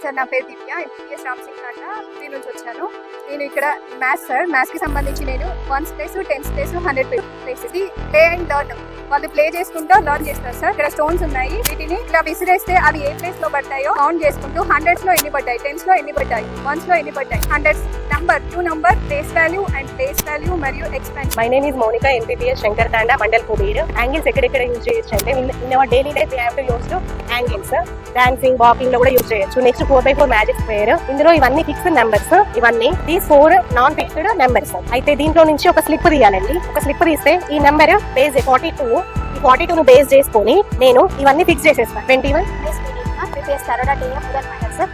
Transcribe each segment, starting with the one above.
Sir, నా పేరు దివ్య. MPS Ramsingh Kata దీని నుంచి వచ్చాను. నేను ఇక్కడ మ్యాథ్స్ సార్, మ్యాథ్స్ కి సంబంధించి నేను 1s place 10s place 100 place ఇది ప్లే అండ్ లర్న్. వాళ్ళు ప్లే చేసుకుంటూ లర్న్ చేస్తారు సార్. ఇక్కడ స్టోన్స్ ఉన్నాయి, వీటిని ఇలా విసిరేస్తే అవి ఏ ప్లేస్ లో పడతాయో కౌంట్ చేసుకుంటూ 100s లో ఎన్ని పడ్డాయి, 10s లో ఎన్ని పడ్డాయి, 1s లో ఎన్ని పడ్డాయి, 100s number, 2 number, place value and place value మరియు expansion. My name is Monika, MPPS Shankar Tanda, mandal Kobir. Angles ఎక్కడెక్కడ యూజ్ చేయొచ్చు అంటే in our daily life we have to use two angles. Dancing, walking లో కూడా యూజ్ చేయొచ్చు. Next 4x4 magic square. ఇందులో ఇవన్నీ fixed numbers. ఇవన్నీ దీస్ 4 నాన్ ఫిక్స్డ్ నెంబర్స్. అయితే దీంట్లో నుంచి ఒక స్లిప్ తీయాలండి. ఒక స్లిప్ తీస్తే ఈ నెంబర్ బేస్ 42, ఈ 42 ను బేస్ చేసుకొని నేను ఇవన్నీ ఫిక్స్ చేసేస్తాను. 21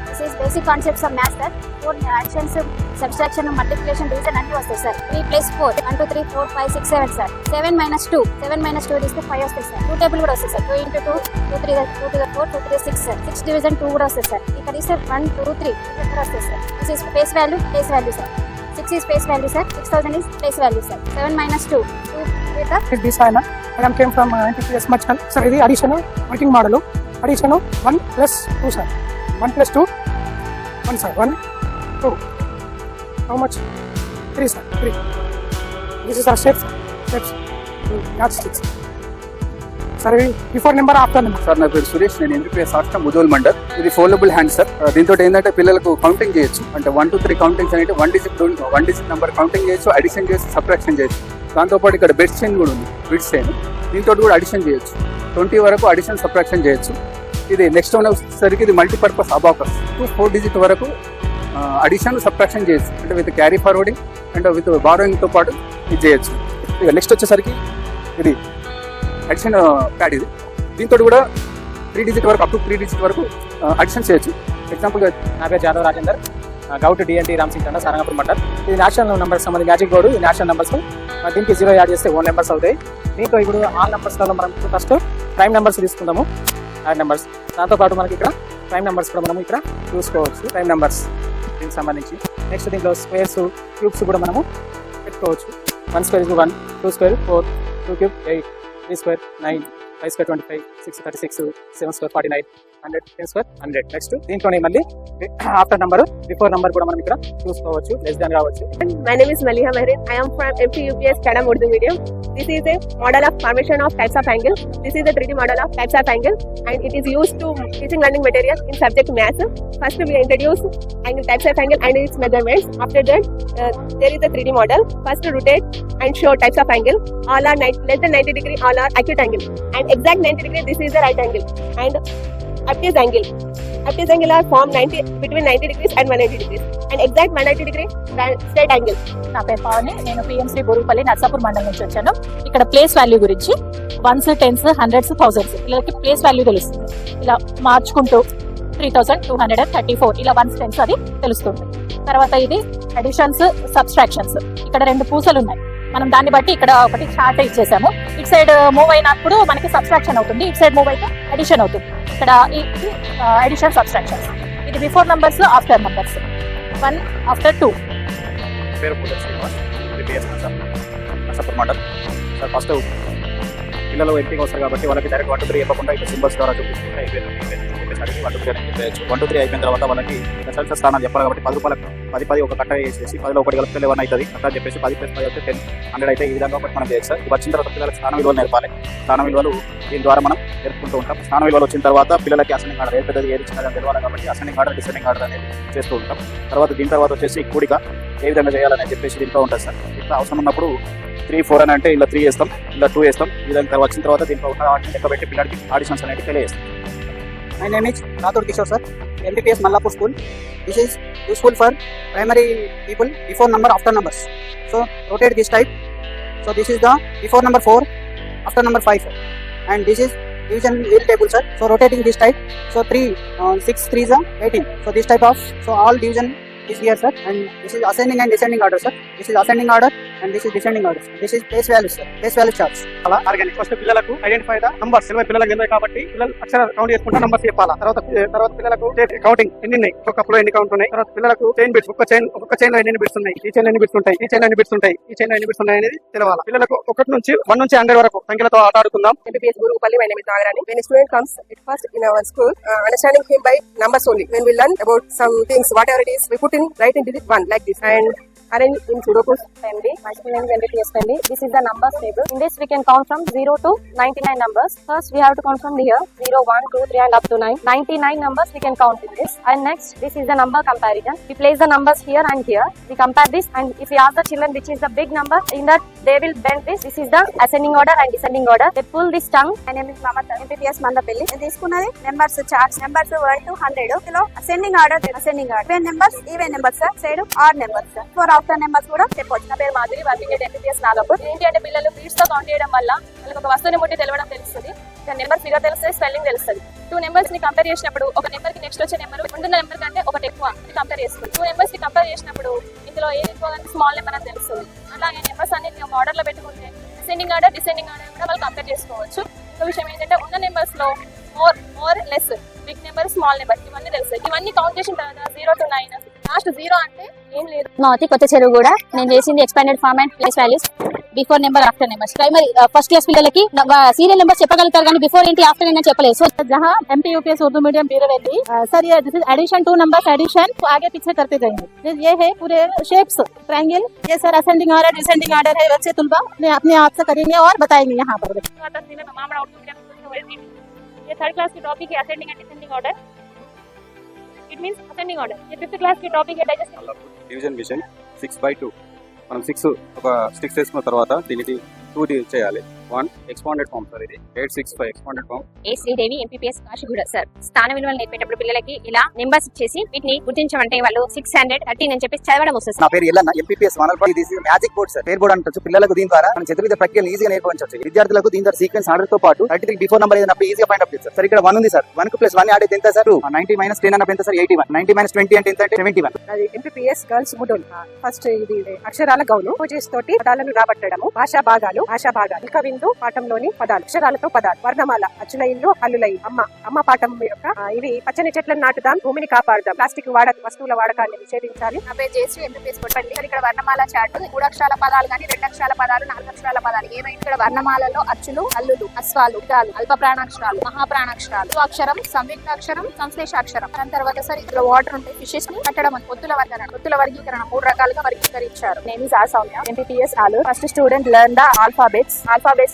This is basic concepts of math sir. 4 additions, subtraction, multiplication, division అన్ని వస్తాయి సార్. 3 + 4 1 2 3 4 5 6 7 సార్. 7 - 2 తీస్తే 5 వస్తాయి సార్. 2 టేబుల్ కూడా వస్తాయి sir. 2 × 2 2 3 2 to the 4 2 3 6 sir. 6 division 2 కూడా వస్తాయి సార్. ఇక్కడ తీస్తే 1 2 3 ఇక్కడ వస్తాయి sir. This is face value sir. 6 is face value sir. 6000 is place value sir. 7 - 2 later. This I am came from NTPS Machkal. Sir, this additional working model. Additional 1 + 2 sir. 1 + 2 1 sir. 1 2. How much? 3 sir. 3. This is our steps. Not sticks. Sir, before number after number. Sir, నా పేరు సురేష్. నేను MPS రాష్ట్రం ముదోల్ మండల్. ఇది foldable hand sir. దీంతో ఏంటంటే పిల్లలకు counting చేయొచ్చు. అంటే 1 2 3 కౌంటింగ్స్ అనేది 1 డిజిట్ నెంబర్ కౌంటింగ్ చేయొచ్చు, అడిషన్ చేయొచ్చు, సబ్ట్రాక్షన్ చేయొచ్చు. దాంతోపాటు ఇక్కడ బెడ్స్ చైన్ కూడా ఉంది, బిట్స్ చైన్. దీంతో కూడా అడిషన్ చేయొచ్చు. 20 వరకు అడిషన్ సబ్ట్రాక్షన్ చేయొచ్చు. ఇది నెక్స్ట్ వన్ వచ్చేసరికి ఇది మల్టీపర్పస్ అబాకస్. 2 4 డిజిట్ వరకు అడిషన్ సబ్ట్రాక్షన్ చేయొచ్చు. అంటే with carry forwarding and with బారోయింగ్తో పాటు ఇది చేయొచ్చు. ఇక నెక్స్ట్ వచ్చేసరికి ఇది అడిషన్ ప్యాడ్. ఇది దీంతో కూడా 3 డిజిట్ వరకు, అప్ టు 3 డిజిట్ వరకు అడిషన్ చేయొచ్చు. ఎగ్జాంపుల్గా నా పేరు జాదవ్ రాజేందర్, గౌట్ డిఎన్టీ రామ్సింగ్ తాండా, సారంగపూర్ మండల్. ఇది నేషనల్ నెంబర్స్ సంబంధించి మ్యాజిక్ బోర్డు. ఈ నేషనల్ నెంబర్స్ దీనికి 0 యాడ్ చేస్తే 1 నెంబర్స్ అవుతాయి. దీంతో ఇప్పుడు ఆల్ నెంబర్స్లో మనం ఫస్ట్ ప్రైమ్ నెంబర్స్ తీసుకుందాము, యాడ్ నెంబర్స్. దాంతోపాటు మనకి ఇక్కడ ప్రైమ్ నెంబర్స్ కూడా మనం ఇక్కడ చూసుకోవచ్చు. ప్రైమ్ నెంబర్స్ దీనికి సంబంధించి. నెక్స్ట్ దీంట్లో స్క్వేర్స్, క్యూబ్స్ కూడా మనము పెట్టుకోవచ్చు. 1 square 1, 2 square 4, 2 cube 8, 3 square 9, 5 square 25, 6 36, 7 square 49, 100, 10 square 100. Next దీంట్లోనే మళ్ళీ ఆఫ్టర్ నంబర్, బిఫోర్ నంబర్ కూడా మనం ఇక్కడ చూసుకోవచ్చు, లెస్ దాన్ కావచ్చు. My name is Maliha Mehrin. I am from MPUPS Kadam Urdu medium. This is a model of formation of types of angle. This is a 3D model of types of angle, and it is used to teaching learning material in subject math. First we introduce angle, types of angle and its measurements. After that there is a 3D model. First rotate and show types of angle. All are less than 90 degree, all are acute angle, and exact 90 degree, this is the right angle, and obtuse angle. Obtuse angle are formed between 90 degrees and 180 degrees, and exact 180 degree straight angle. నా పేరు పావని. నేను పిఎంశ్రీ బోరుపల్లి నర్సాపూర్ మండలం నుంచి వచ్చాను. ఇక్కడ place value గురించి 1s 10s 100s 1000s వీళ్ళకి place value తెలుస్తుంది. ఇలా మార్చుకుంటూ 3234 ఇలా 1s 10s అది తెలుస్తుంది. తర్వాత ఇది అడిషన్స్, సబ్స్ట్రాక్షన్స్. ఇక్కడ 2 పూసలు ఉన్నాయి. మనం దాన్ని బట్టి ఇక్కడ ఒకటి చార్ట్ ఇచ్చేసాము. ఇటు సైడ్ మూవ్ అయినప్పుడు మనకి సబ్స్ట్రాక్షన్ అవుతుంది, ఇటు సైడ్ మూవ్ అయితే అడిషన్ అవుతుంది. ఇక్కడ ఇది అడిషన్, సబ్స్ట్రాక్షన్స్. ఇది before numbers, after numbers. 1 after 2. పేరు Pooja Srinivas, MPS Narsapur mandal. Sir, first పిల్లలు ఎంపీగా వస్తారు కాబట్టి వాళ్ళకి డైరెక్ట్ 1 2 3 చెప్పకుండా ఇక్కడ సింబల్స్ ద్వారా చూపిస్తుంటే అయిపోయింది. 1 2 3 అని చెప్పేయచ్చు. 1 2 3 అయిపోయిన తర్వాత వాళ్ళకి దశాంశ స్థానాలు చెప్పాలి కాబట్టి 10 రూపాయలకు 10 ఒక కట్ట వేసేసి 10లో 1 కలిపితే 11 అవుతుంది అట్లా చెప్పేసి 10 + 10 అయితే 10, 100 అయితే. ఈ విధంగా ఒకటి మనం చేయొచ్చు సార్. ఇది వచ్చిన తర్వాత పిల్లలకు స్థాన విలువలు నేర్పాలి. స్థాన విలువలు దీని ద్వారా మనం నేర్పుకుంటూ ఉంటాం. స్థాన విలువలు వచ్చిన తర్వాత పిల్లలకి అసెండింగ్ ఆర్డర్, ఏది పెద్దది ఏది చిన్నది తెలవాలి కాబట్టి అసెండింగ్ ఆర్డర్, డిసెండింగ్ ఆర్డర్ అనేది చేస్తూ ఉంటాం. దీని తర్వాత వచ్చేసి కూడిక ఏ విధంగా చేయాలని చెప్పేసి దీంట్లో ఉంటుంది సార్. ఇట్లా అవసరం ఉన్నప్పుడు 3 4 అని అంటే ఇలా 3 వేస్తాం, ఇలా 2 వేస్తాం. ఈ విధంగా వచ్చిన తర్వాత దీంట్లో ఉన్న వాటిని లెక్క పెట్టి పిల్లలకి ఆడిషన్స్ అనేవి తెలియజేస్తాం. My name is Rathod Kishore sir, MPPS Mallapur School. This is useful for primary people, before number, after numbers. So rotate this type. So this is the before number 4, after number 5, and this is division wheel table sir. So rotating this type. So 3 6 3s are 18. So this type of, so all division is here sir, and this is ascending and descending order sir. This is ascending order and this is descending order. This is place value, sir. Place value charts. అలా organic first పిల్లలకు identify the numbers 20 పిల్లలు ఉన్నాయి కాబట్టి పిల్లలు అక్షరాలు count చేసుకుంటా numbers చెప్పాలా తర్వాత పిల్లలకు కౌంటింగ్ ఎన్ని ఉన్నాయి ఒక కప్ లో ఎన్ని కౌంట్ ఉన్నాయి తర్వాత పిల్లలకు చైన్ బిట్స్ ఒక్క చైన్ లో ఎన్ని బిట్స్ ఉన్నాయి ఈ చైన్ లో ఎన్ని బిట్స్ ఉంటాయి ఈ చైన్ లో ఎన్ని బిట్స్ ఉంటాయి ఈ చైన్ లో ఎన్ని బిట్స్ ఉన్నాయి అనేది తెలవాలి పిల్లలకు 1 నుంచి 100 వరకు సంఖ్యలతో ఆట ఆడుకుందాం MPPS Borupalli, my name is Nagarani. When a student comes at first in our school, understanding him by numbers only. When we learn about some things, whatever it is, we put in right in digit 1 like this and arrange in Sudoku. family. My school name is MPPS family. This is the numbers table. In this we can count from 0 to 99 numbers. First we have to count from here 0, 1, 2, 3 and up to 9. 99 numbers we can count in this. And next this is the number comparison. We place the numbers here and here. We compare this and if we ask the children which is the big number, in that they will bend this. This is the ascending order and descending order. They pull this tongue. My name is Mamata. MPPS Mandapelli. నేను తీసుకున్నది numbers charts numbers 1 to 100 లో ascending order even numbers sir side odd numbers sir four after numbers కూడా చెప్పొచ్చు. నా పేరు Madhuri, working at MPPS Nagpur. ఏంటి అంటే పిల్లలు బీట్స్ తో కౌంట్ చేయడం వల్ల వాళ్ళకి ఒక వస్తువుని ముట్టి తెలవడం తెలుస్తుంది, నెంబర్ ఫిగర్ తెలుస్తుంది, స్పెల్లింగ్ తెలుస్తుంది. 2 నెంబర్స్ ని కంపేర్ చేసినప్పుడు ఒక నెంబర్ కి నెక్స్ట్ వచ్చే నెంబర్ ముందున్న నెంబర్ కంటే ఒకటి ఎక్కువ కంపేర్ చేసుకుంటాం. 2 నెంబర్స్ ని కంపేర్ చేసినప్పుడు ఇందులో ఏది ఎక్కువ స్మాల్ నెంబర్ అని తెలుస్తుంది. అలాగే నెంబర్స్ అన్ని ఆర్డర్ లో పెట్టుకుంటే అసెండింగ్ ఆర్డర్ డిసెండింగ్ ఆర్డర్ కూడా వాళ్ళు కంపేర్ చేసుకోవచ్చు. ఇంకో విషయం ఏంటంటే ఉన్న నెంబర్స్ లో more less big number small number ఇవన్నీ తెలుస్తాయి. ఇవన్నీ కౌంట్ చేసిన తర్వాత 0 to 9 లాస్ట్ 0 అంటే ఏం లేదు. మాతి కొత్త చెరువు కూడా నేను చేసింది expanded format place values before number after numbers. Primary first class పిల్లలకి సీరియల్ నెంబర్ చెప్పగలుగుతారు కానీ బిఫోర్ ఏంటి ఆఫ్టర్ ఏంటి చెప్పలేదు. సో जहाँ MPUPS Urdu medium period sir ये this is addition 2 numbers addition तो आगे पीछे करते जाएंगे. ये है पूरे शेप्स ट्रायंगल. ये sir ascending order descending order है. बच्चे तुलबा अपने आप से करेंगे और बताएंगे यहाँ पर. ये 3rd क्लास की टॉपिक है ascending and descending order. It means ascending order. ये 5th क्लास की टॉपिक है डाइजेस्टिव డివిజన్ విజన్ 6/2 మనం 6 ఒక స్టిక్స్ వేసుకున్న తర్వాత దీనికి 2 చేయాలి. 1 ఎక్స్పాండెడ్ ఫామ్ సార్ ఇది 865 ఎక్స్పాండెడ్ ఫామ్. ఏ శ్రీదేవి MPPS కాశీగూడ సార్. స్థాన విలువలు నేర్పేటప్పుడు పిల్లలకి ఇలా నెంబర్స్ ఇచ్చేసి వీటిని గుర్తించమంటే వాళ్ళు 613 అని చెప్పి చదవడం వస్తుంది. నా పేరు Ellanna, MPPS Manalpalli. This is magic board sir. పేరు బోర్డ్ అంటొచ్చు. పిల్లలకు దీని ద్వారా మన చతుర్విధ ప్రక్రియలు ఈజీగా నేర్పించవచ్చు. విద్యార్థులకు దీని ద్వారా సీక్వెన్స్ ఆర్డర్ తో పాటు 33 బిఫోర్ నంబర్ ఏదైనా ఈజీగా ఫైండ్ అవుట్ చేస్తారు. సార్ ఇక్కడ 1 ఉంది సార్. 1 కు +1 యాడ్ అయితే ఎంత సార్? 90 - 10 అన్నప్పుడు ఎంత సార్? 81. 90 - 20 అంటే ఎంత అంటే 71. అది MPPS గర్ల్స్ ముడోల్. ఫస్ట్ ఇది అక్షరాల గౌను పూజెస్ తోటి పదాలను రాబట్టడము. భాషా భాగాలు ఇక విందు పాఠంలోని పదాలు అక్షరాలతో పదాలు వర్ణమాల అచ్చుల ఇల్లు హల్లుల ఇల్లు అమ్మ పాఠం యొక్క ఇవి పచ్చని చెట్లను నాటుదాం, భూమిని కాపాడుదాం, ప్లాస్టిక్ వస్తువుల వాడకాన్ని నిషేధించాలి. నా పేరు జయశ్రీ, MPPS కొట్టండి. ఇక్కడ వర్ణమాల చార్ట్ 3 అక్షరాల పదాలు కానీ 2 అక్షరాల పదాలు 4 అక్షరాల పదాలు ఏమైనా ఇక్కడ వర్ణమాలలో అచ్చులు హల్లులు అశ్వాలు ఇదాలు అల్ప ప్రాణాక్షరాలు మహాప్రాణాక్షరాలు అక్షరం సంయుక్త అక్షరం సంశ్లేషాక్షరం. దాని తర్వాత సార్ ఇక్కడ వాటర్ ఉంటాయి, ఫిషెస్ ని కట్టడం, ఒత్తుల వర్గీకరణ 3 రకాలుగా వర్గీకరించారు. నేమ్ ఇస్ సౌమ్య, MPPS ఆలు. First student learn the alphabets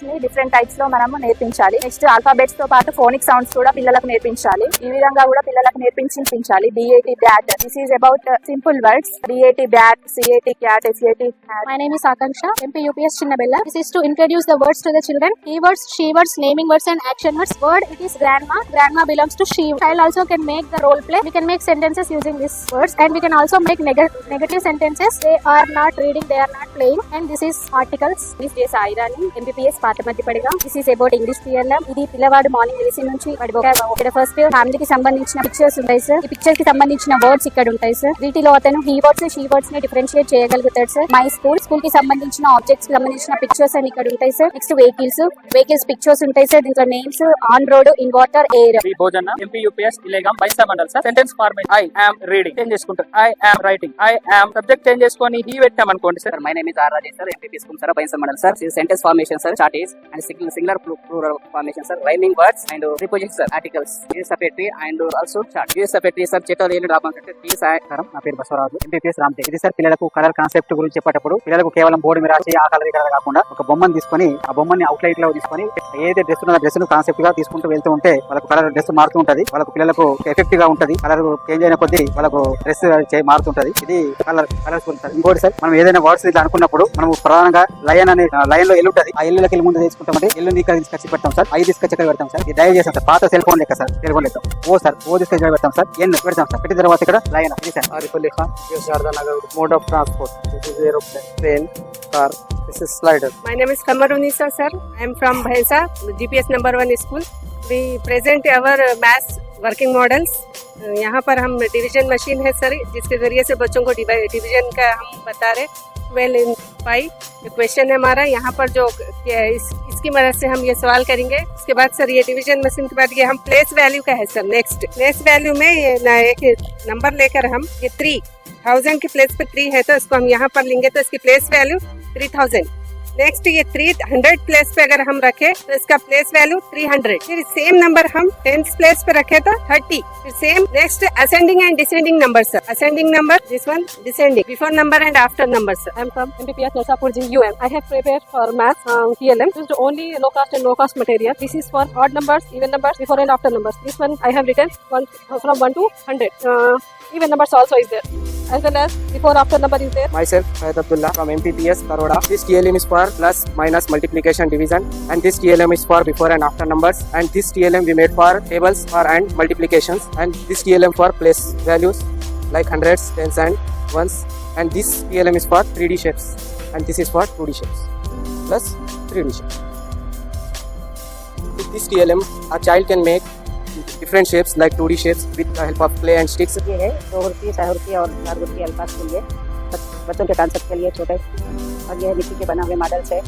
ని డిఫరెంట్ టైప్స్ లో మనము నేర్పించాలి. నెక్స్ట్ ఆల్ఫాబెట్స్ తో పాటు ఫోనిక్ సౌండ్స్ కూడా పిల్లలకు నేర్పించాలి. ఈ విధంగా కూడా పిల్లలకు నేర్పించాలి. BAT bat, this is about simple words. BAT bat, CAT cat, SAT. My name is Akanksha, MPUPS Chinnabella. This is to introduce the words to the children. Keywords, she words, naming words and action words. Word, it is grandma. Grandma belongs to she. Child also can make the role play. We can make sentences using these words and we can also make negative sentences. They are not reading, they are not playing. And this is articles. This is Airani, MPPS పాఠమతిపడిగా. This is about English PLM. ఇది పిల్లవాడు morning తెలిసి నుంచి ఇక్కడ first ఫ్యామిలీకి సంబంధించిన pictures ఉంటాయి sir. ఈ picture కి సంబంధించిన వర్డ్స్ ఇక్కడ ఉంటాయి సార్. వీటిలో అతను హీ వర్డ్స్ షీ వర్డ్స్ ని డిఫరెన్షియేట్ చేయగలుగుతాడు సార్. మై స్కూల్ కి సంబంధించిన ఆబ్జెక్ట్స్ కి సంబంధించిన పిక్చర్స్ అని ఇక్కడ ఉంటాయి సార్. నెక్స్ట్ వెహికల్స్ పిక్చర్స్ ఉంటాయి సార్. దీంట్లో names, on road, in water, air. ఈ భోజన MPUPS Ilegam Bhainsa mandal sir. Sentence format I am reading change చేసుకుంటారు. I am writing. I am subject change చేసుకొని హీ పెట్టాం అనుకోండి sir. My name is R Rajesh sir, MPPS కుమ్సారా Bhainsa mandal sir. Sentence formation sir, chart is and singular plural formation sir, rhyming words and preposition sir, articles ఇది separately and also chart ఇది సెపరేటరీ sir. చేతలు ఏలు రాబం అంటే tea సాయకరం. నా పేరు Basavaraju, MPPS రామ్తే. ఇది sir పిల్లలకు colour concept గురించి చెప్పేటప్పుడు పిల్లలకు కేవలం బోర్డు మీద రాసి ఆ కలర్ ఈ కలర్ కాకుండా ఒక బొమ్మను తీసుకొని ఆ బొమ్మని అవుట్లైట్ లో తీసుకొని ఏదైతే డ్రెస్ ఉన్న డ్రెస్ ను కాన్సెప్ట్ గా తీసుకుంటూ వెళ్తూ ఉంటే వాళ్ళకు కలర్ డ్రెస్ మారుతూ ఉంటది. వాళ్ళకు పిల్లలకు ఎఫెక్టివ్ గా ఉంటది. కలర్ చేంజ్ అయిన కొద్దీ వాళ్ళకు డ్రెస్ మారుతుంటది. ఇది కలర్స్ సార్. ఇంకోటి సార్, మనం ఏదైనా వర్డ్స్ ఇట్లా అనుకున్నప్పుడు మనం ప్రధానంగా లయన్ లో ఎల్లు ఉంటది. ఆ ఎల్లులకి ముందు తీసుకుంటామంటే ఎల్లుని ఇక్కడ తీసుకొచ్చి పెడతాం సార్. 5 తీసుకొచ్చి ఇక్కడ పెడతాం సార్. ఇది డైవ్ చేస్తాం సార్. పాత సెల్ ఫోన్ లెక్క సార్. సెల్ ఫోన్ లెక్క ఓ తీసుకొచ్చి పెడతాం సార్. ఎన్ పెడతాం సార్. పెట్టిన తర్వాత ఇక్కడ లయన్ ఇది sir. Ariful Khan, Sharada Nagar. Mode of transport, this is aeroplane, train, car. This is slider. My name is Kamarunisa sir. I am from Bhaisa, GPS number 1 school. We present our maths working models. यहाँ पर हम division machine है sir, जिसके जरिए से बच्चों को division का हम बता रहे. 12 in 5 ये क्वेश्चन है हमारा। यहाँ पर जो इसकी मदद से हम ये सवाल करेंगे। उसके बाद सर ये डिवीजन मशीन के बाद ये हम प्लेस वैल्यू का है सर। नेक्स्ट प्लेस वैल्यू में ये एक नंबर लेकर हम ये 3000 की प्लेस पे 3 है तो इसको हम यहाँ पर लेंगे तो इसकी प्लेस वैल्यू 3000। नेक्स्ट ये 300 प्लेस पे अगर हम रखे तो इसका प्लेस वैल्यू 300। फिर सेम नंबर हम 10th प्लेस पे रखे तो 30। फिर same next ascending and descending number sir. Ascending number this one, descending before number and after number sir. I am from MPPS Narsapur GUM. I have prepared for maths TLM. Used only low cost and no cost material. This is for odd numbers, even numbers, before and after numbers. This one I have written from 1 to 100. Even numbers also is there, as well as before after number is there. Myself, Syed Abdullah from MPPS Baroda. This TLM is for plus, minus, multiplication, division, and this TLM is for before and after numbers. And this TLM we made for tables for and multiplications, and this TLM for place values like hundreds, tens, and ones. And this TLM is for 3D shapes, and this is for 2D shapes plus 3D shapes. With this TLM, a child can make different shapes like 2D shapes with the help of clay and sticks. ये है 2 रुपये, 6 रुपये और 4 रुपये अल्फाज के लिए, बच्चों के कॉन्सेप्ट के लिए छोटे। और ये मिट्टी के बना हुए मॉडल्स है,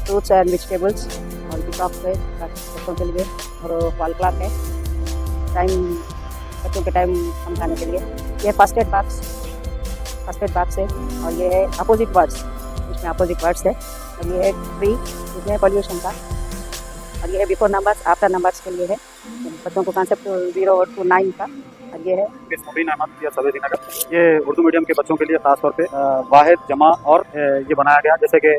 फ्रूट्स एंड वेजिटेबल्स और पिकॉक्स है बच्चों के लिए, और वॉल क्लॉक है टाइम, बच्चों के टाइम समझाने के लिए। ये फर्स्ट एड बॉक्स है, और ये है अपोजिट वर्ड्स, इसमें अपोजिट वर्ड्स है। और ये है ट्री, इसमें पॉल्यूशन का। और ये है बिफोर नंबर्स, आफ्टर नंबर्स के लिए है, बच्चों को कॉन्सेप्ट 0 to 9 का। और ये है ये उर्दू मीडियम के बच्चों के लिए खास तौर पे वाहिद, जमा और ये बनाया गया, जैसे कि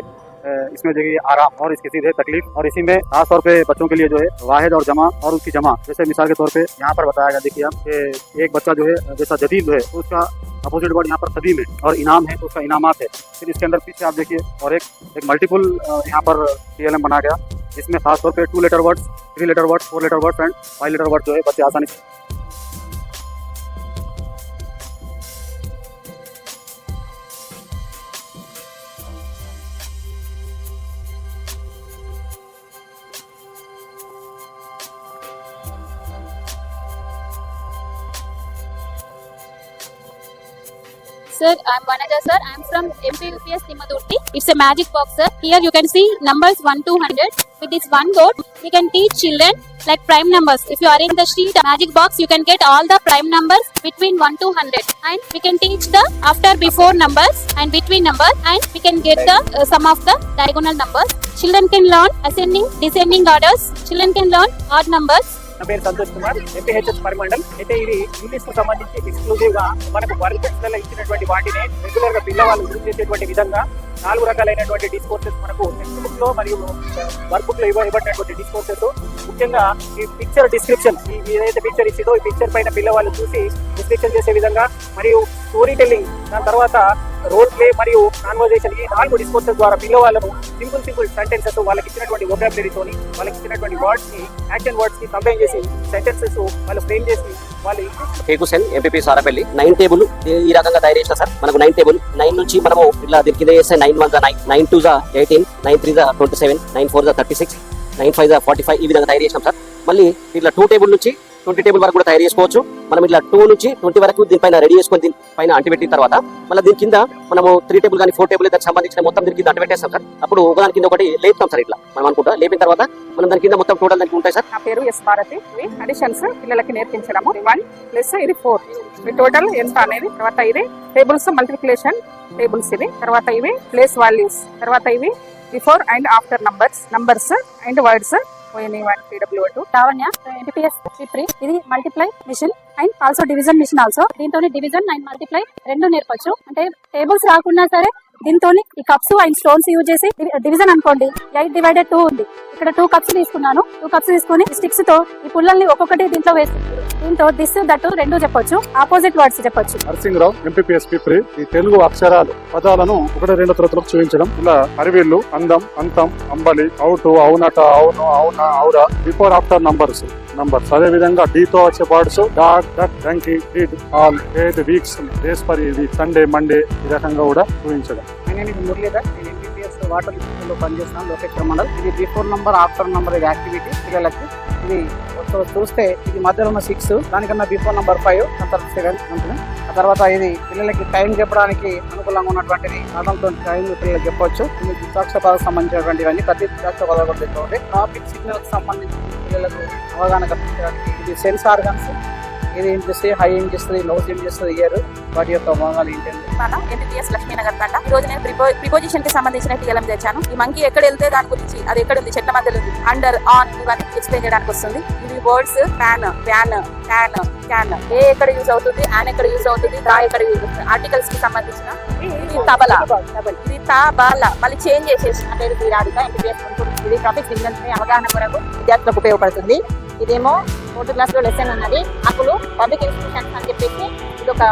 इसमें देखिए आराम और इसकी सीधे तकलीफ, और इसी में खास तौर पे बच्चों के लिए जो है वाहिद और जमा और उसकी जमा, जैसे मिसाल के तौर पे यहाँ पर बताया गया। देखिए आप कि एक बच्चा जो है जैसा जदीद जो है तो उसका अपोजिट वर्ड यहाँ पर कदीम है, और इनाम है तो उसका इनामात है। फिर इसके अंदर पीछे आप देखिए और एक मल्टीपल यहाँ पर TLM बना गया, जिसमें खास तौर पे 2 letter words, 3 letter words, 4 letter words and 5 letter word जो है बच्चे आसानी से। Sir, I'm Vanaja sir. I'm from MPUPS Timadurti. It's a magic box sir. Here you can see numbers 1 to 100. With this one board, we can teach children like prime numbers. If you arrange the sheet magic box, you can get all the prime numbers between 1 to 100. And we can teach the after, before numbers and between numbers. And we can get the sum of the diagonal numbers. Children can learn ascending, descending orders. Children can learn odd numbers. నా పేరు Santosh Kumar, MPHS పరిమండల్. అయితే ఇది English కు సంబంధించి exclusive గా మనకు work books లో ఇచ్చినటువంటి వాటిని రెగ్యులర్ గా పిల్లవాళ్ళు యూజ్ చేసేటువంటి విధంగా 4 రకాలైనటువంటి డిస్కోర్సెస్ మనకు టెక్స్ట్ బుక్ లో మరియు వర్క్ బుక్ లో ఇవ్వబడినటువంటి డిస్కోర్సెస్. ముఖ్యంగా ఈ పిక్చర్ డిస్క్రిప్షన్, ఏదైతే పిక్చర్ ఇచ్చిందో ఈ పిక్చర్ పైన పిల్లవాళ్ళు చూసి డిస్క్రిప్షన్ చేసే విధంగా, మరియు స్టోరీ టెల్లింగ్, దాని తర్వాత రోల్ ప్లే మరియు కాన్వర్జేషన్, ఈ 4 డిస్కోర్సెస్ ద్వారా పిల్లవాళ్ళను సింపుల్ సెంటెన్సెస్ వాళ్ళకి ఇచ్చినటువంటి వొకాబులరీతోని, వాళ్ళకి ఇచ్చినటువంటి వర్డ్స్ ని యాక్షన్ వర్డ్స్ ని కంబైన్ చేసి సెంటెన్సెస్ వాళ్ళు ఫ్రేమ్ చేసి వాళ్ళు హేగుసెన్ ఎంపీపీ సారపల్లి 9 టేబుల్ ఈ రకంగా తయారు చేసిన సార్. మనకు 9 టేబుల్ 9 నుంచి మనము ఇలా దీనికి కింద చేస్తే 9 1 9, 9 2 18, 9 3 27, 9 4 36, 9 5 45 ఈ విధంగా తయారు చేసినాం సార్. మళ్ళీ ఇట్లా 2 టేబుల్ నుంచి 20 టేబుల్ వరకు కూడా తయారు చేసుకోవచ్చు. మనం ఇట్లా 2 నుంచి 20 వరకు దీనిపైన రెడీ చేసుకొని దీనిపైన అంటిపెట్టిన తర్వాత మళ్ళీ దీని కింద మనము 3 టేబుల్ కానీ 4 టేబుల్ దానికి సంబంధించిన మొత్తం దీని కింద అంటిపెట్టేస్తాం సార్. అప్పుడు ఒకదాని కింద ఒకటి లేపుతాం సార్. ఇట్లా మనం అనుకుంటా లేపిన తర్వాత మనం దాని కింద మొత్తం టోటల్ దానికి ఉంటాయి సార్. నా పేరు ఎస్ భారతి. ఇవి అడిషన్స్ పిల్లలకి నేర్పించడము. 1 ప్లస్ ఇది 4 ఈ టోటల్ ఎంత అనేది. తర్వాత ఇది టేబుల్స్ మల్టిప్లికేషన్ టేబుల్స్, ఇవి తర్వాత ఇవి ప్లేస్ వాల్యూస్, తర్వాత ఇవి before and after numbers and words. Lavanya MPPS P3. ఇది multiply machine and also division machine also. దీంతో డివిజన్ అండ్ మల్టిప్లై రెండు నేర్పచ్చు. అంటే టేబుల్స్ రాకున్నా సరే దీంతో ఈ కప్స్ అండ్ స్టోన్స్ యూజ్ చేసి డివిజన్ అనుకోండి. 8/2 ఉంది. ఇక్కడ 2 కప్స్ తీసుకున్నాను. 2 కప్స్ తీసుకుని స్టిక్స్ తో ఈ పుల్లల్ని ఒక్కొక్కటి దీంట్లో వేస్తుంది. దీంతో దిస్ దట్టు రెండు చెప్పొచ్చు, ఆపోజిట్ వర్డ్స్ చెప్పొచ్చు. Narasimharao MPPS P3. ఈ తెలుగు అక్షరాలు పదాలను 1-2 తరగతులకు చూపించడం. ఇలా అరివేళ్ళు, అందం, అంతం, అంబలి, అవుటు, అవునట, అవును, అవునా, అవురా, బిఫోర్ ఆఫ్టర్ నంబర్స్. అదే విధంగా D తో వచ్చే words dog, duck, donkey, did, all, date, weeks, days for week, Sunday, Monday, ఈ రకంగా కూడా చూపించడం. My name is Muralidhar. In MPPS water లో పనిచేస్తున్నాం లోకేశ్వర మండల్. ఇది బిఫోర్ నంబర్ ఆఫ్టర్ నంబర్ ఇది యాక్టివిటీ పిల్లలకి. ఇది చూస్తే ఇది మధ్యలో ఉన్న 6, దానికన్నా బిఫోర్ నంబర్ 5, తర్వాత 7 ఉంటుంది. ఆ తర్వాత ఇది పిల్లలకి టైం చెప్పడానికి అనుకూలంగా ఉన్నటువంటిది. నార్మల్తో టైం పిల్లలకి చెప్పవచ్చు. ఇది ద్రాక్ష పదాలకు సంబంధించినటువంటివన్నీ ప్రతి ద్రాక్ష పదాలు కూడా చెప్తామండి. ట్రాఫిక్ సిగ్నల్ కి సంబంధించి పిల్లలకు అవగాహన కల్పించడానికి ఇది సెన్స్ ఆర్గన్స్. ఇది ఏం చేస్తుంది, హై ఏం చేస్తుంది, నోస్ ఏం చేస్తుంది, ఇయర్, వాటి యొక్క భాగాలు ఏంటంటే ఎంపీపీఎస్ లక్ష్మీనగర్ తండ. ఈ రోజు నేను ప్రిపోజిషన్ కి సంబంధించిన టీఎల్ఎం తెచ్చాను. ఈ మంకీ ఎక్కడ వెళ్తే దాని గురించి అది ఎక్కడ ఉంది, చెట్ల మధ్యలో ఉంది, అండర్, ఆన్ ఇవన్నీ ఎక్స్ప్లెయిన్ చేయడానికి వస్తుంది. ఇవి words pan, van, can, can, ఏ ఎక్కడ యూజ్ అవుతుంది, యాన్ ఎక్కడ యూజ్ అవుతుంది, దా ఎక్కడ యూజ్ అవుతుంది, ఆర్టికల్స్ కి సంబంధించిన ఇది తబలా, ఇది తబలా మళ్ళీ చేంజ్ చేసేసి అంటే ఇది రాధిక ఎంపీపీఎస్. ఇది ట్రాఫిక్ సిగ్నల్స్ ని అవగాహన కొరకు విద్యార్థులకు ఉపయోగపడుతుంది. ఇదేమో 4th క్లాస్ లో లెసన్ ఉన్నది, అప్పుడు పబ్లిక్ ఇన్స్టిట్యూషన్స్ అని చెప్పేసి ఇది ఒక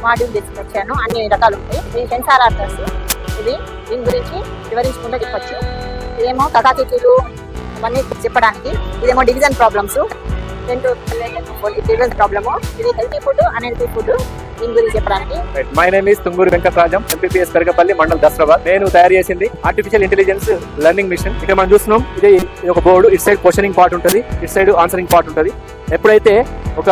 మాడ్యూల్ తీసుకొచ్చాను. అన్ని రకాలు ఉంటాయి. ఇది సెన్సార్ ఆర్టర్స్, ఇది దీని గురించి వివరించుకుంటూ చెప్పచ్చు. ఇదేమో కథాతిథులు అవన్నీ చెప్పడానికి. ఇదేమో డివిజన్ ప్రాబ్లమ్స్, డివిజన్ ప్రాబ్లము. ఇది హెల్తీ ఫుడ్, అన్హెల్తీ ఫుడ్, దీని గురించి చెప్పడానికి. My name is Tunguru Venkatarajam, MPPS Peragapalli mandal Dasarabad. నేను తయారు చేసింది ఆర్టిఫిషియల్ ఇంటెలిజెన్స్ లెర్నింగ్ మిషన్. ఇక్కడ మనం చూస్తున్నాం, ఇది ఒక బోర్డు. ఇటు సైడ్ క్వశ్చనింగ్ పార్ట్ ఉంటుంది, ఇటు సైడ్ ఆన్సరింగ్ పార్ట్ ఉంటుంది. ఎప్పుడైతే ఒక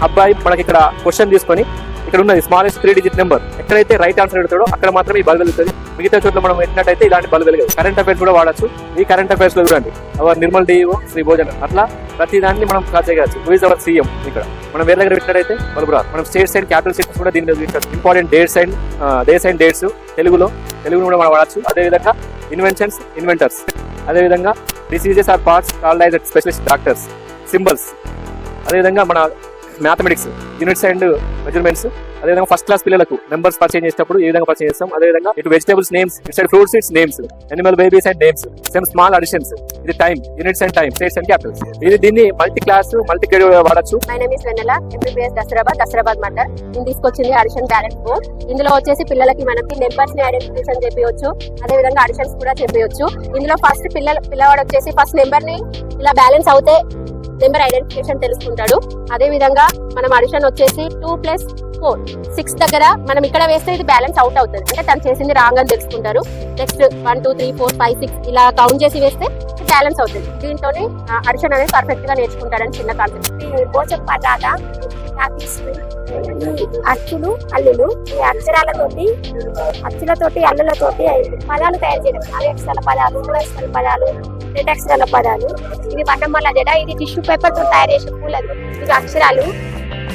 అబ్బాయి మనకి ఇక్కడ క్వశ్చన్ తీసుకొని ఇక్కడ ఉన్నది స్మాలెస్ట్ 3 డిజిట్ నెంబర్, ఎక్కడైతే రైట్ ఆన్సర్ పెడతాడో అక్కడ మాత్రమే ఈ బల్బ్ వెలుగుతుంది. మిగతా చోట్ల మనం ఎట్టినట్టయితే ఇలాంటి బల్బ్ వెలగదు. కరెంట్ అఫైర్స్ కూడా వాడచ్చు. ఈ కరెంట్ అఫైర్స్ లో చూడండి, అవర్ నిర్మల్ డిఓ శ్రీ భోజన్, అట్లా ప్రతి దాన్ని మనం కాల్ చేయవచ్చు. హూ ఇస్ అవర్ సీఎం, ఇక్కడ మనం వేరే దగ్గర పెట్టినట్టయితే బల్బు రాదు. మనం స్టేట్స్ అండ్ క్యాపిటల్ సిటీస్ కూడా దీని మీద చూపించవచ్చు. ఇంపార్టెంట్ డేట్స్ అండ్ డేట్స్ తెలుగును కూడా మనం వాడచ్చు. అదేవిధంగా ఇన్వెన్షన్స్, ఇన్వెంటర్స్, అదేవిధంగా diseases or parts called as specialist doctors, symbols, అదేవిధంగా మన మ్యాథమెటిక్స్, యూనిట్స్ అండ్ మెజర్మెంట్స్, అదేవిధంగా ఫస్ట్ క్లాస్ పిల్లలకు నెంబర్స్ పర్చేజ్ చేసేటప్పుడు ఏ విధంగా పర్చేజ్ చేస్తాం. అదేవిధంగా ఇటు వెజిటేబుల్స్ నేమ్స్, ఇటు side fruits its names, animal babies and names, same small additions. ఇది time, units and time, states and capitals. ఇది దీన్ని మల్టీ క్లాస్, మల్టీ గ్రేడ్ వాడచ్చు. My name is Vennela, MPPS Dasarabad mandal. నేను తీసుకొచ్చింది అడిషన్ బ్యాలెన్స్ 4. ఇందులో వచ్చేసి పిల్లలకి మనకి నెంబర్స్ ని ఐడెంటిఫికేషన్ చెప్పవచ్చు, అదే విధంగా అడిషన్స్ కూడా చెప్పవచ్చు. ఇందులో ఫస్ట్ పిల్లవాడు వచ్చేసి ఫస్ట్ నెంబర్ ని ఇలా బ్యాలెన్స్ అవుతే నెంబర్ ఐడెంటిఫికేషన్ తెలుసుకుంటాడు. అదే విధంగా మనం అడిషన్ వచ్చేసి 2 + 4 6 దగ్గర మనం ఇక్కడ వేస్తే ఇది బ్యాలెన్స్ అవుట్ అవుతుంది, అంటే తను చేసింది రాంగ్ అని తెలుసుకుంటారు. నెక్స్ట్ 1 2 3 4 5 6 ఇలా కౌంట్ చేసి వేస్తే బ్యాలెన్స్ అవుతుంది. దీంతోనే అడిషన్ అనేది పర్ఫెక్ట్ గా నేర్చుకుంటారని చిన్న కాన్సెప్ట్. భోజన పదార్థ అచ్చులు, అల్లులు, ఈ అచ్చులతోటి అల్లులతోటి పదాలు తయారు చేయడం. 6 అక్షరాల పదాలు, 3 అక్షరాల పదాలు, 2 అక్షరాల పదాలు. ఇది వడ్డమల్ల జడ, ఇది టిష్యూ పేపర్ తో తయారు చేసే పూలలు. ఇవి అక్షరాలు,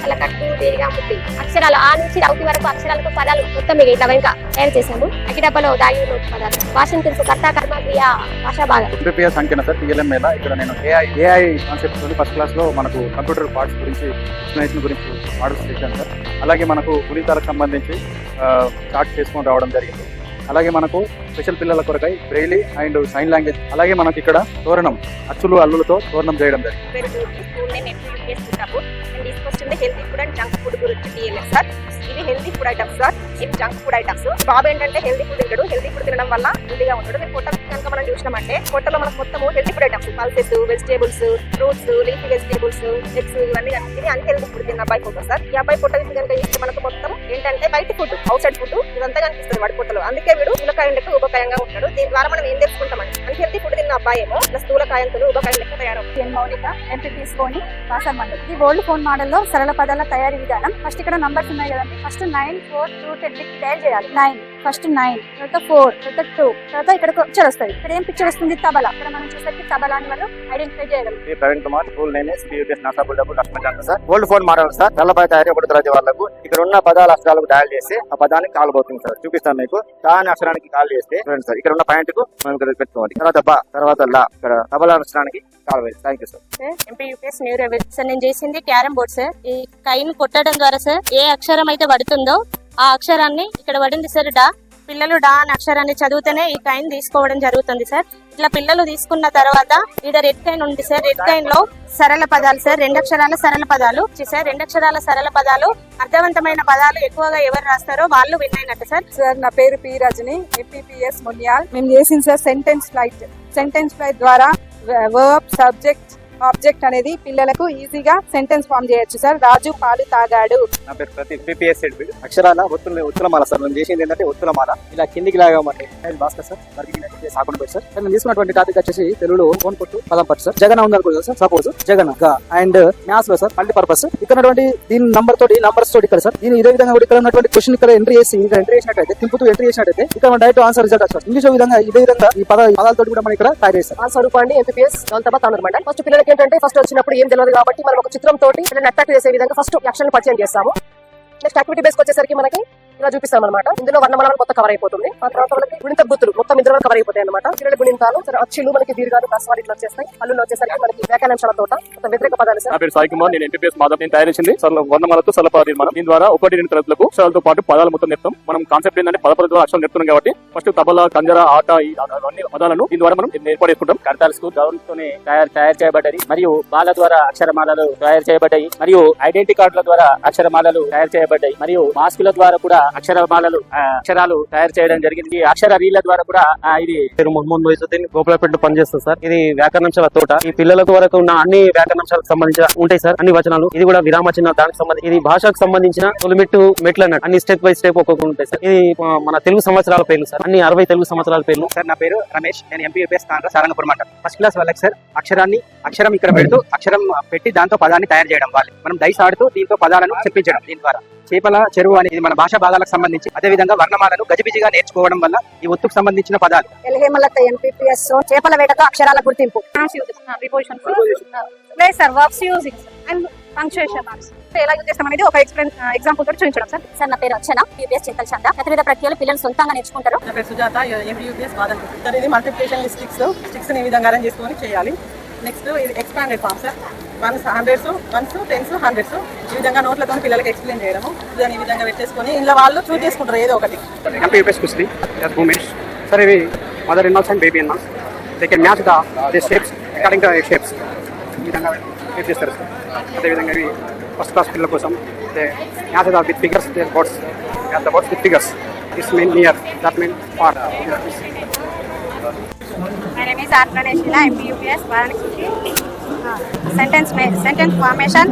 అలా కట్టు వేరుగా ఉంటాయి. అక్షరాలు ఆ నుంచి రౌతి వరకు అక్షరాలతో పదాలు మొత్తం మీకు ఇట్లా వెనుక తయారు చేశాము. అగ్గిడబ్బలో దాగి పదాలు, భాషను తెలుసు, కర్త, కర్మ, క్రియ, భాషా భాగం. ఎంపీపీఎస్ అంకిన సార్ టీఎల్ఎం మీద ఇక్కడ నేను ఏఐ కాన్సెప్ట్ తోని ఫస్ట్ క్లాస్ లో మనకు కంప్యూటర్ పార్ట్స్ గురించి ఎక్స్ప్లెనేషన్ గురించి మోడల్స్ చేశాను సార్. అలాగే మనకు గుణితాలకు సంబంధించి చార్ట్ చేసుకొని రావడం జరిగింది. అలాగే మనకు స్పెషల్ పిల్లల కొరకై బ్రెయిలీ అండ్ సైన్ లాంగ్వేజ్, అలాగే మనకి ఇక్కడ తోరణం, అచ్చులు అల్లులతో తోరణం చేయడం జరిగింది. తీసుకొస్తుంది healthy food and junk food గురించి టీఎల్ఎం సార్. ఇవి హెల్తీ ఫుడ్ ఐటమ్స్ సార్, ఇవి జంక్ ఫుడ్ ఐటమ్స్. బాబు ఏంటంటే హెల్తీ ఫుడ్ తింటాడు, హెల్తీ ఫుడ్ తినడం వల్ల హెల్తీగా ఉంటాడు. మీరు పొట్ట కనుక మనం చూసినామంటే పొట్టలో మనకు మొత్తము healthy food items, pulses, vegetables, fruits, leafy vegetables, eggs, ఇవన్నీ ఇది అన్హెల్తీ ఫుడ్ తిన్న అబ్బాయి ఫోటో సార్. ఈ అబ్బాయి పొట్ట కనుక చూస్తే మనకు మొత్తం ఏంటంటే బయట ఫుడ్, అవుట్ సైడ్ ఫుడ్ ఇదంతా కనిపిస్తుంది వాడి పొట్టలో. అందుకే వీడు స్థూలకాయంతో ఉపకాయంగా ఉంటాడు. దీని ద్వారా మనం ఏం తెలుసుకుంటామంటే అన్హెల్తీ ఫుడ్ తిన్న అబ్బాయి ఏమో స్థూలకాయంతో ఉపకాయం లెక్క తయారవుతుంది. మౌలిక, ఎంపీపీఎస్ కాసర్ మండల్. ఇది ఓల్డ్ ఫోన్ మోడల్ లో సరళ పదాల తయారీ విధానం. ఫస్ట్ ఇక్కడ నంబర్స్ ఉన్నాయి కదండి, ఫస్ట్ 9 4 2 10 డైల్ చేయాలి. 9 ఫస్ట్ 9, తర్వాత 4, తర్వాత 2, తర్వాత ఇక్కడ పిక్చర్ వస్తుంది. ఇక్కడ ఏం పిక్చర్ వస్తుంది, తబలా. ఇక్కడ మనం చూసరికి తబలా అని వాళ్ళు ఐడెంటిఫై చేయగలం. Praveen Kumar, school name UPS Nasapur Laxman sir. Old phone model sir, తెల్లపై తయారీ 1వ తరగతి వాళ్ళకు ఇక్కడ ఉన్న పదాల అక్షరాలకు డయల్ చేస్తే ఆ పదానికి కాల్ పోతుంది సార్. చూపిస్తాను మీకు. తా అనే అక్షరానికి కాల్ చేస్తే సార్ ఇక్కడ ఉన్న పాయింట్ కు మనం ఇక్కడ పెట్టుకోవాలి. తర్వాత బా, తర్వాత లా, ఇక్కడ తబలా అక్షరానికి కాల్ వేయాలి. Thank you sir. MPUPS new revel sir. నేను చేసింది క్యారమ్ బోర్డ్ సార్. ఈ కైని కొట్టడం ద్వారా సార్ ఏ అక్షరం అయితే పడుతుందో ఆ అక్షరాన్ని ఇక్కడ పడింది సార్ డా. పిల్లలు డా అనే అక్షరాన్ని చదివితేనే ఈ కైన్ తీసుకోవడం జరుగుతుంది సార్. ఇట్లా పిల్లలు తీసుకున్న తర్వాత ఇక్కడ రెడ్ కైన్ ఉంది సార్. రెడ్ కైన్ లో సరళ పదాలు సార్, 2 అక్షరాల సరళ పదాలు సార్. 2 అక్షరాల సరళ పదాలు, అర్థవంతమైన పదాలు ఎక్కువగా ఎవరు రాస్తారో వాళ్ళు విన్ అయినట్టు సార్. సార్ నా పేరు పి రజని, ఎంపీపీఎస్ మున్యాల్. మేము చేసింది sir sentence flight. Sentence flight ద్వారా వర్బ్, సబ్జెక్ట్, ఆబ్జెక్ట్ అనేది పిల్లలకు ఈజీగా సెంటెన్స్ ఫామ్ చేయొచ్చు సార్. రాజు పాలు తాగాడు. నా పేరు ప్రతీక్, PPS ఎడ్విడ్. అక్షరాల ఒత్తులమాల సార్. నేను చేసింది ఏంటంటే ఒత్తులమాల ఇలా కిందికి లాగామంటే భాస్కర్ సార్ సాకుండా పెట్టి సార్. నేను తీసుకున్నటువంటి టాపిక్ వచ్చేసి తెలుగులో ఫోన్ కొట్టు పదం పట్టు సార్. జగన్ ఉంది అనుకో sir. Suppose Jagan and maths లో సార్ మల్టీపర్పస్ ఇక్కడ ఉన్నటువంటి దీని నంబర్ తోటి నంబర్స్ తోటి ఇక్కడ సార్ దీని ఇదే విధంగా ఇక్కడ ఉన్నటువంటి క్వశ్చన్ ఇక్కడ ఎంట్రీ చేసినట్టయితే తింపుతూ ఎంట్రీ చేసినట్టయితే ఇక్కడ డైరెక్ట్ ఆన్సర్ రిజల్ట్ వస్తుంది. ఇంగ్లీష్ విధంగా ఇదే విధంగా ఈ పదాలతో కూడా మనం ఇక్కడ తయారు చేస్తాం. ఆ స్వరూపాన్ని MPPS దౌలతాబాద్ తానూరు మండల్. ఫస్ట్ పిల్లలకి ఏంటంటే ఫస్ట్ వచ్చినప్పుడు ఏం తెలియదు కాబట్టి మనం ఒక చిత్రం తోటి పిల్లల్ని అట్రాక్ట్ చేసే విధంగా ఫస్ట్ అక్షరాన్ని పరిచయం చేస్తాము. నెక్స్ట్ యాక్టివిటీ బేస్కి వచ్చేసరికి మనకి ఇలా చూపిస్తాం అనమాట. ఇందులో వర్ణమాలను మొత్తం కవర్ అయిపోతుంది. ఆ తర్వాత వాళ్ళకి గుణిత గుర్తులు మొత్తం ఇందులో కవర్ అయిపోతాయి అనమాట. పిల్లల గుణింతాలు అచ్చులు మనకి దీర్ఘాలు ప్రసవాలు ఇట్లా వచ్చేస్తాయి. హల్లులు వచ్చేసరికి మనకి వ్యాఖ్యానాంశాల తోట మొత్తం వ్యతిరేక పదాలు సార్. నా పేరు సాయి కుమార్. నేను MPPS మాధవ్. నేను తయారు చేసింది వర్ణమాలతో సలపా నిర్మాణం. దీని ద్వారా 1-2 తరగతులకు అక్షరాలతో పాటు పదాలు మొత్తం నేర్పుతాం. మనం కాన్సెప్ట్ ఏంటంటే పద ద్వారా అక్షరం నేర్పుతున్నాం కాబట్టి ఫస్ట్ తబలా, కంజర, ఆట అన్ని పదాలను దీని ద్వారా మనం ఏర్పాటు చేసుకుంటాం. కర్తాల్ స్కూల్ గవర్నమెంట్తోనే తయారు చేయబడ్డది మరియు బాల ద్వారా అక్షరమాలలు తయారు చేయబడ్డాయి మరియు ఐడెంటిటీ కార్డుల ద్వారా అక్షరమాలలు తయారు చేయబడ్డాయి మరియు మాస్కుల ద్వారా కూడా అక్షరాలు తయారు చేయడం జరిగింది. అక్షర రీళ్ల ద్వారా కూడా ఇది మొహమ్మద్ మొయిజుద్దీన్ గోపాలపేట పనిచేస్తుంది సార్. ఇది వ్యాకరణాంశాల తోట. ఈ పిల్లలకు వరకు ఉన్న అన్ని వ్యాకరణాంశాలకు సంబంధించిన ఉంటాయి సార్. అన్ని వచనాలు. ఇది కూడా విరామ చిహ్న దానికి సంబంధించి ఇది భాషకు సంబంధించిన తొలిమెట్టు మెట్లు అన్నట్టు అన్ని స్టెప్ బై స్టెప్ ఒక్కొక్క ఉంటాయి సార్. ఇది మన తెలుగు సంవత్సరాల పేర్లు సార్. అన్ని 60 తెలుగు సంవత్సరాల పేర్లు సార్. నా పేరు రమేష్. నేను MPPS సారంగపూర్ మండలం. ఫస్ట్ క్లాస్ వాళ్ళకి సార్ అక్షరం ఇక్కడ పెడుతూ అక్షరం పెట్టి దాంతో పదాన్ని తయారు చేయడం. వాళ్ళు మనం డైస్ ఆడుతూ దీంతో పదాలను చెప్పించడం. దీని ద్వారా చేపల చెరువు అనేది మన భాషా భాగాలకు సంబంధించి అదే విధంగా వర్ణమాలను గజిబిజిగా నేర్చుకోవడం వల్ల ఈ ఒత్తుకు సంబంధించిన పదాలు. ఎల్హేమలత MPPS చేపల వేటతో అక్షరాల గుర్తింపు. ఎలా యూజ్ చేస్తాం అనేది ఒక ఎగ్జాంపుల్ తోటి చూపించడం సార్. సార్ నా పేరు అర్చన, PPS చింతల చంద. గతివిధ ప్రక్రియలు పిల్లలు సొంతంగా నేర్చుకుంటారు. నా పేరు సుజాత, MPUPS బాదల్పూర్. సార్ ఇది మల్టిప్లికేషన్ స్టిక్స్ ఈ విధంగా అరేంజ్ చేసుకొని చేయాలి. నెక్స్ట్ ఇది expanded form sir. 1s, 100s, 10s, 100s ఈ విధంగా నోట్లతో పిల్లలకి ఎక్స్ప్లెయిన్ చేయడము. దాన్ని ఈ విధంగా పెట్టేసుకొని ఇంట్లో వాళ్ళు చూస్ చేసుకుంటారు ఏదో ఒకటి. MPPS కుస్తీ మూమెంట్స్ సార్. ఇవి mother in laws and baby in laws. They can match the shapes according to shapes. ఈ విధంగా షేప్ చేస్తారు సార్. అదేవిధంగా ఇవి ఫస్ట్ క్లాస్ పిల్లల కోసం match with figures boards with figures. This mean near, that mean far. My name is Arpraneshila, MPUPS Varanasi. Sentence formation,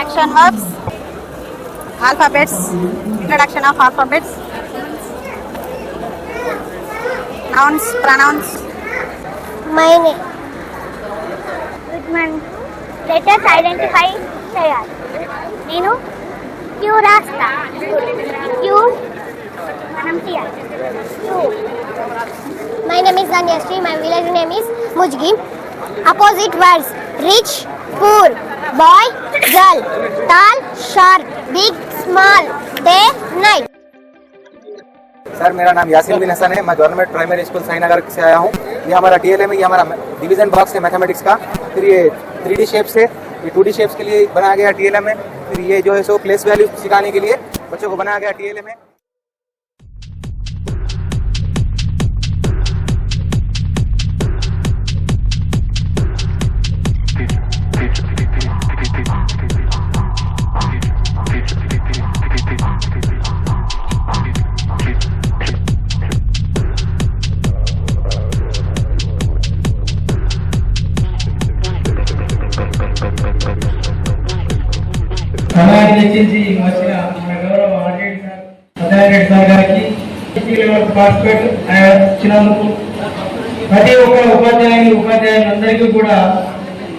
action verbs, alphabets, introduction of alphabets, nouns, pronouns. My name. Good morning. Let us identify చేయాలి. నేను queue రాస్తా. Queue మనం తీయాలి. Queue. My name is Danyashree. My village name is Mujgi. Opposite words: rich, poor, boy, girl, tall, short, big, small, day, night. Sir मेरा नाम यासिन बिन हसन है. मैं government primary school Sainagar से आया हूँ. ये हमारा TLM है. ये हमारा डिवीजन बॉक्स है मैथमेटिक्स का. फिर ये 3D शेप्स है. ये 2D शेप्स के लिए बनाया गया TLM है. फिर ये जो है सो प्लेस वैल्यू सिखाने के लिए बच्चों को बनाया गया TLM है. అలాగే వచ్చేసి వచ్చిన మన గౌరవ అధ్యాయుడు సార్ గారికి పార్టిసిపేట్ ఇచ్చినందుకు ప్రతి ఒక్క ఉపాధ్యాయులందరికీ కూడా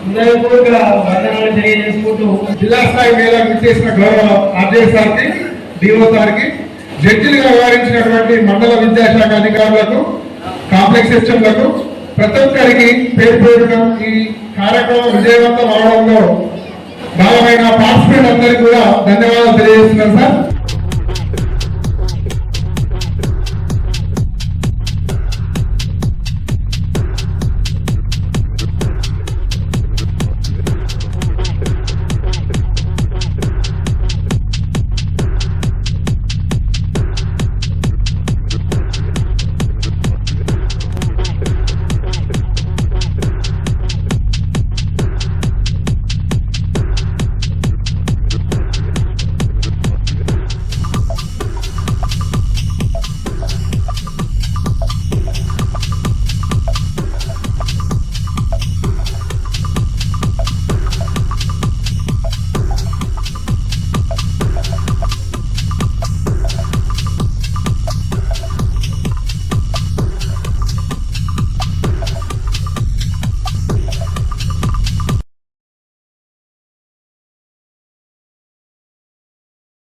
హృదయపూర్వక వందనాలు తెలియజేసుకుంటూ జిల్లా స్థాయి మేళకు చేసిన గౌరవ ఆర్జే సార్కి, డిఓ సార్కి, జడ్జిలుగా వ్యవహరించినటువంటి మండల విద్యాశాఖ అధికారులకు, కాంప్లెక్స్ సిస్టంలకు, ప్రతి ఒక్కరికి పేరు పేరున ఈ కార్యక్రమం విజయవంతం అవడంలో భాగమైన పార్టిసిపెంట్ అందరికీ కూడా ధన్యవాదాలు తెలియజేస్తున్నాను సార్.